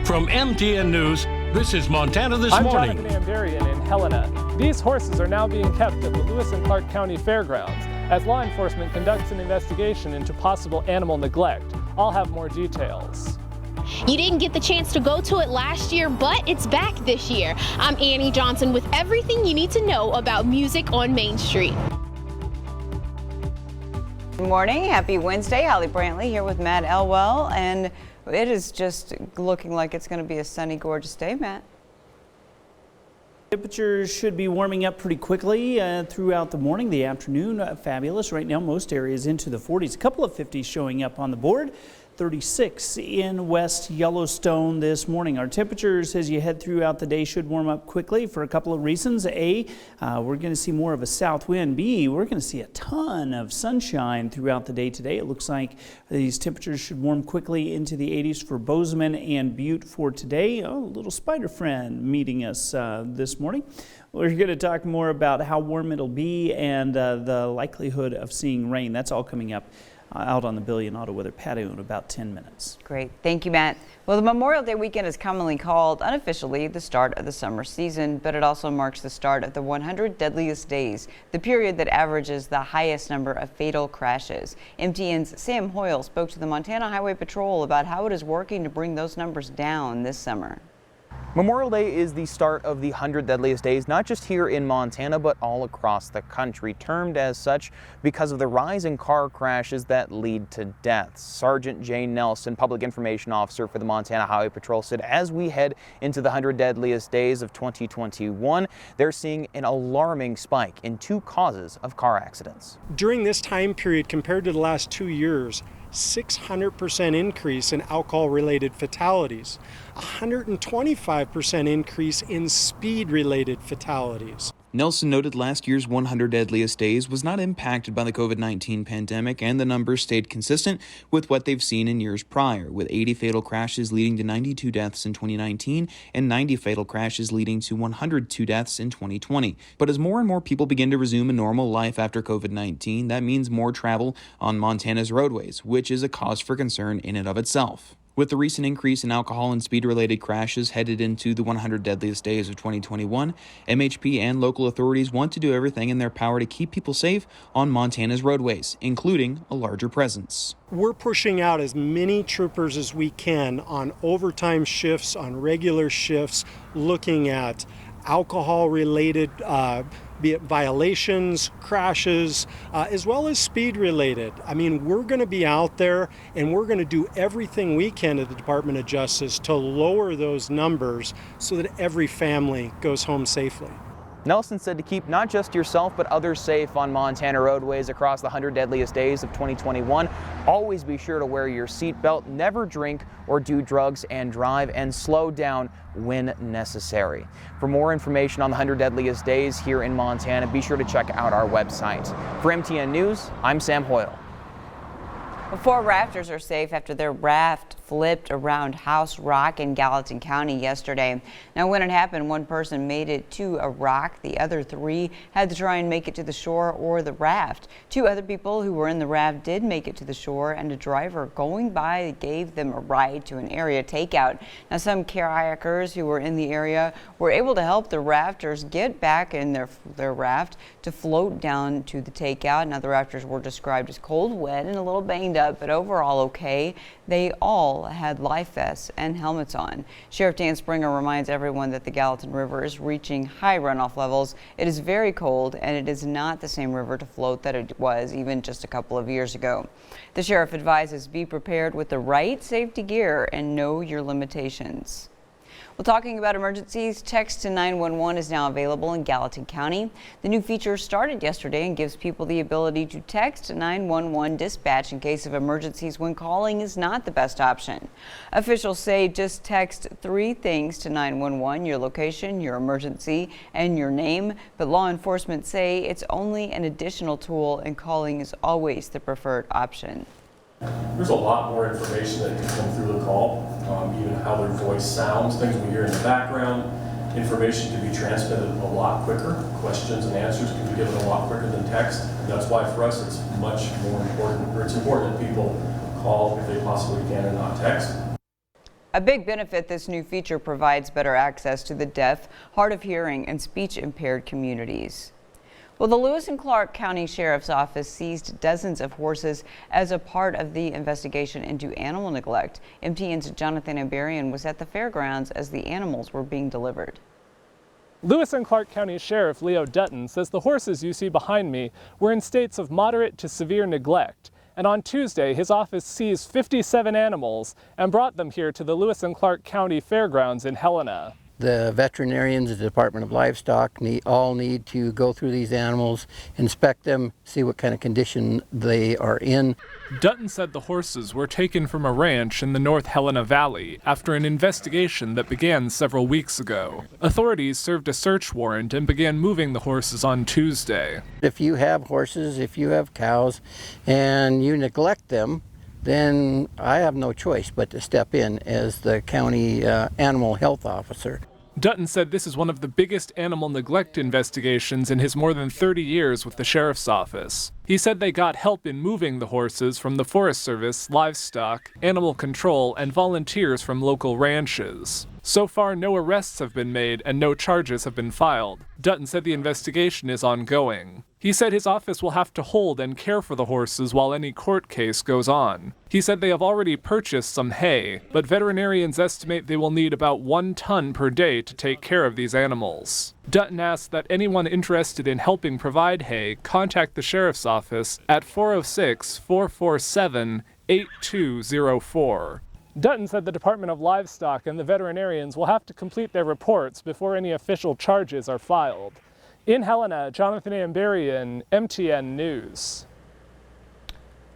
From MTN News, this is Montana This Morning. I'm Jonathan Amdarian in Helena. These horses are now being kept at the Lewis and Clark County Fairgrounds as law enforcement conducts an investigation into possible animal neglect. I'll have more details. You didn't get the chance to go to it last year, but it's back this year. I'm Annie Johnson with everything you need to know about music on Main Street. Good morning, happy Wednesday. Holly Brantley here with Matt Elwell, and it is just looking like it's going to be a sunny, gorgeous day, Matt. Temperatures should be warming up pretty quickly throughout the morning, the afternoon. Fabulous. Right now, most areas into the 40s. A couple of 50s showing up on the board. 36 in West Yellowstone this morning. Our temperatures as you head throughout the day should warm up quickly for a couple of reasons. A, we're going to see more of a south wind. B, we're going to see a ton of sunshine throughout the day today. It looks like these temperatures should warm quickly into the 80s for Bozeman and Butte for today. Oh, a little spider friend meeting us this morning. We're going to talk more about how warm it'll be and the likelihood of seeing rain. That's all coming up out on the Billion Auto Weather patio in about 10 minutes. Great. Thank you, Matt. Well, the Memorial Day weekend is commonly called unofficially the start of the summer season, but it also marks the start of the 100 Deadliest Days, the period that averages the highest number of fatal crashes. MTN's Sam Hoyle spoke to the Montana Highway Patrol about how it is working to bring those numbers down this summer. Memorial Day is the start of the 100 Deadliest Days, not just here in Montana, but all across the country, termed as such because of the rise in car crashes that lead to deaths. Sergeant Jane Nelson, Public Information Officer for the Montana Highway Patrol, said as we head into the 100 Deadliest Days of 2021, they're seeing an alarming spike in 2 causes of car accidents. During this time period, compared to the last 2 years, 600% increase in alcohol-related fatalities, 125% increase in speed-related fatalities. Nelson noted last year's 100 Deadliest Days was not impacted by the COVID-19 pandemic, and the numbers stayed consistent with what they've seen in years prior, with 80 fatal crashes leading to 92 deaths in 2019 and 90 fatal crashes leading to 102 deaths in 2020. But as more and more people begin to resume a normal life after COVID-19, that means more travel on Montana's roadways, which is a cause for concern in and of itself. With the recent increase in alcohol and speed-related crashes headed into the 100 Deadliest Days of 2021, MHP and local authorities want to do everything in their power to keep people safe on Montana's roadways, including a larger presence. We're pushing out as many troopers as we can on overtime shifts, on regular shifts, looking at alcohol-related be it violations, crashes, as well as speed-related. I mean, we're going to be out there and we're going to do everything we can at the Department of Justice to lower those numbers so that every family goes home safely. Nelson said to keep not just yourself but others safe on Montana roadways across the 100 Deadliest Days of 2021. Always be sure to wear your seatbelt, never drink or do drugs and drive, and slow down when necessary. For more information on the 100 Deadliest Days here in Montana, be sure to check out our website. For MTN News, I'm Sam Hoyle. 4 rafters are safe after their raft flipped around House Rock in Gallatin County yesterday. Now, when it happened, 1 person made it to a rock. The other 3 had to try and make it to the shore or the raft. 2 other people who were in the raft did make it to the shore, and a driver going by gave them a ride to an area takeout. Now, some kayakers who were in the area were able to help the rafters get back in their raft to float down to the takeout. Now, the rafters were described as cold, wet, and a little banged up, but overall okay. They all had life vests and helmets on. Sheriff Dan Springer reminds everyone that the Gallatin River is reaching high runoff levels. It is very cold, and it is not the same river to float that it was even just a couple of years ago. The sheriff advises be prepared with the right safety gear and know your limitations. Well, talking about emergencies, text to 911 is now available in Gallatin County. The new feature started yesterday and gives people the ability to text 911 dispatch in case of emergencies when calling is not the best option. Officials say just text 3 things to 911, your location, your emergency, and your name. But law enforcement say it's only an additional tool and calling is always the preferred option. There's a lot more information that can come through the call, even how their voice sounds, things we hear in the background. Information can be transmitted a lot quicker. Questions and answers can be given a lot quicker than text. And that's why for us it's much more important, or it's important that people call if they possibly can and not text. A big benefit this new feature provides better access to the deaf, hard of hearing, and speech impaired communities. Well, the Lewis and Clark County Sheriff's Office seized dozens of horses as a part of the investigation into animal neglect. MTN's Jonathan Ambarian was at the fairgrounds as the animals were being delivered. Lewis and Clark County Sheriff Leo Dutton says the horses you see behind me were in states of moderate to severe neglect. And on Tuesday, his office seized 57 animals and brought them here to the Lewis and Clark County Fairgrounds in Helena. The veterinarians, the Department of Livestock all need to go through these animals, inspect them, see what kind of condition they are in. Dutton said the horses were taken from a ranch in the North Helena Valley after an investigation that began several weeks ago. Authorities served a search warrant and began moving the horses on Tuesday. If you have horses, if you have cows, and you neglect them, then I have no choice but to step in as the county animal health officer. Dutton said this is one of the biggest animal neglect investigations in his more than 30 years with the sheriff's office. He said they got help in moving the horses from the Forest Service, livestock, animal control, and volunteers from local ranches. So far, no arrests have been made and no charges have been filed. Dutton said the investigation is ongoing. He said his office will have to hold and care for the horses while any court case goes on. He said they have already purchased some hay, but veterinarians estimate they will need about 1 ton per day to take care of these animals. Dutton asked that anyone interested in helping provide hay contact the sheriff's office at 406-447-8204. Dutton said the Department of Livestock and the veterinarians will have to complete their reports before any official charges are filed. In Helena, Jonathan Ambarian, MTN News.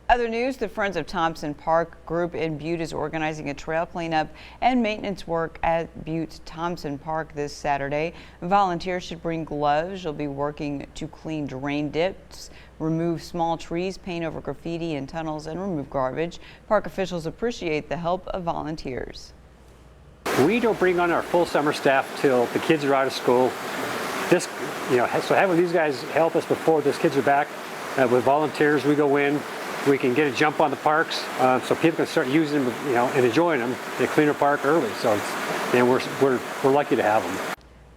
Other news, the Friends of Thompson Park group in Butte is organizing a trail cleanup and maintenance work at Butte Thompson Park this Saturday. Volunteers should bring gloves. You'll be working to clean drain dips, remove small trees, paint over graffiti in tunnels, and remove garbage. Park officials appreciate the help of volunteers. We don't bring on our full summer staff till the kids are out of school. So having these guys help us before those kids are back with volunteers, we go in. We can get a jump on the parks so people can start using them, and enjoying them. They clean our park early, so we're lucky to have them.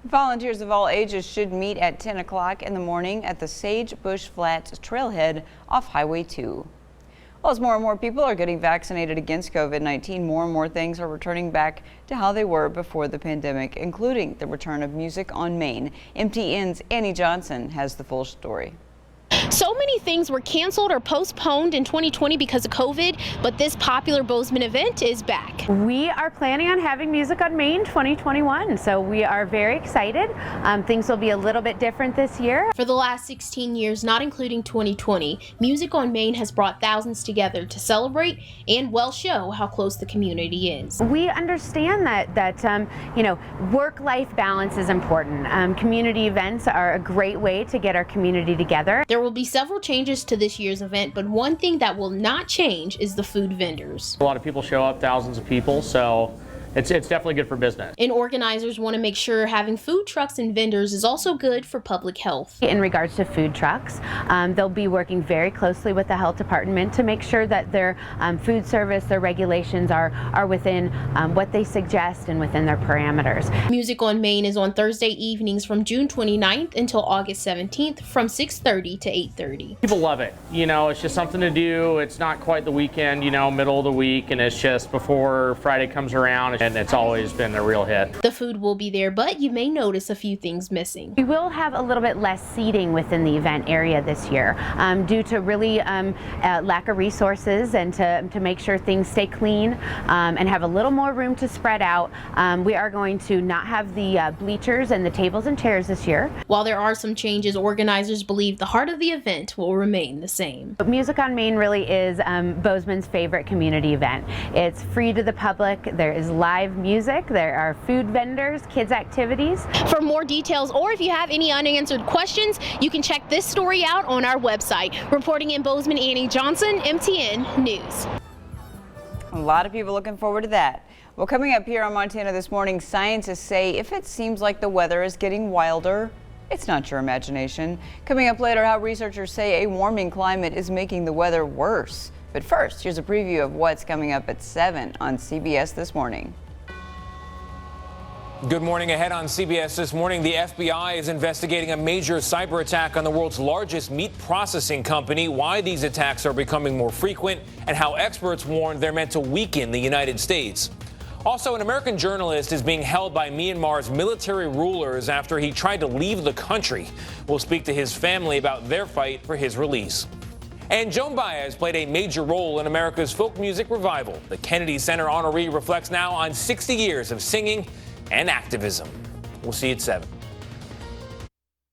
Volunteers of all ages should meet at 10 o'clock in the morning at the Sage Bush Flats Trailhead off Highway 2. Well, as more and more people are getting vaccinated against COVID-19, more and more things are returning back to how they were before the pandemic, including the return of Music on Main. MTN's Annie Johnson has the full story. So many things were canceled or postponed in 2020 because of COVID, but this popular Bozeman event is back. We are planning on having Music on Main 2021, so we are very excited. Things will be a little bit different this year. For the last 16 years, not including 2020, Music on Main has brought thousands together to celebrate and show how close the community is. We understand that work-life balance is important. Community events are a great way to get our community together. There will be several changes to this year's event, but one thing that will not change is the food vendors. A lot of people show up, thousands of people, so it's definitely good for business. And organizers want to make sure having food trucks and vendors is also good for public health. In regards to food trucks, they'll be working very closely with the health department to make sure that their food service, their regulations are within what they suggest and within their parameters. Music on Main is on Thursday evenings from June 29th until August 17th from 6:30 to 8:30. People love it. It's just something to do. It's not quite the weekend, middle of the week, and it's just before Friday comes around. And it's always been a real hit. The food will be there, but you may notice a few things missing. We will have a little bit less seating within the event area this year due to really lack of resources and to make sure things stay clean and have a little more room to spread out. We are going to not have the bleachers and the tables and chairs this year. While there are some changes, organizers believe the heart of the event will remain the same. Music on Main really is Bozeman's favorite community event. It's free to the public. There is live music, there are food vendors, kids activities. For more details or if you have any unanswered questions, you can check this story out on our website. Reporting in Bozeman, Annie Johnson, MTN News. A lot of people looking forward to that. Well, coming up here on Montana This Morning, scientists say if it seems like the weather is getting wilder, it's not your imagination. Coming up later, how researchers say a warming climate is making the weather worse. But first, here's a preview of what's coming up at 7 on CBS This Morning. Good morning. Ahead on CBS this morning, the FBI is investigating a major cyber attack on the world's largest meat processing company, why these attacks are becoming more frequent, and how experts warn they're meant to weaken the United States. Also, an American journalist is being held by Myanmar's military rulers after he tried to leave the country. We'll speak to his family about their fight for his release. And Joan Baez played a major role in America's folk music revival. The Kennedy Center honoree reflects now on 60 years of singing and activism. We'll see you at 7.